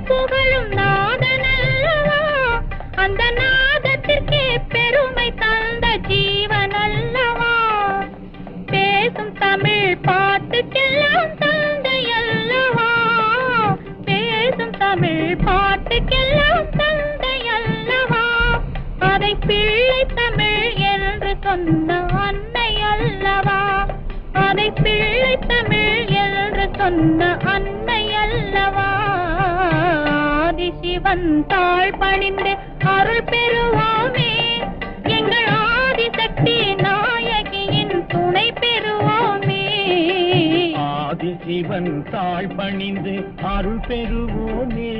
புகழும் நாதனல்லவா, அந்த நாதத்திற்கே பெருமை தந்த ஜீவனல்லவா. பேசும் தமிழ் பாட்டுக்கெல்லாம் தந்தை அல்லவா, பேசும் தமிழ் பாட்டுக்கெல்லாம் தந்தை அல்லவா. அதை பிள்ளை தமிழ் என்று சொன்ன அன்னை அல்லவா, அதை பிள்ளை தமிழ் என்று சொன்ன அன்னை அல்லவா. ஆதிசிவன் தாழ் பணிந்து அருள் பெறுவோமே, எங்கள் ஆதிசக்தி நாயகியின் துணை பெறுவோமே. ஆதிசிவன் தாழ் பணிந்து அருள் பெறுவோமே.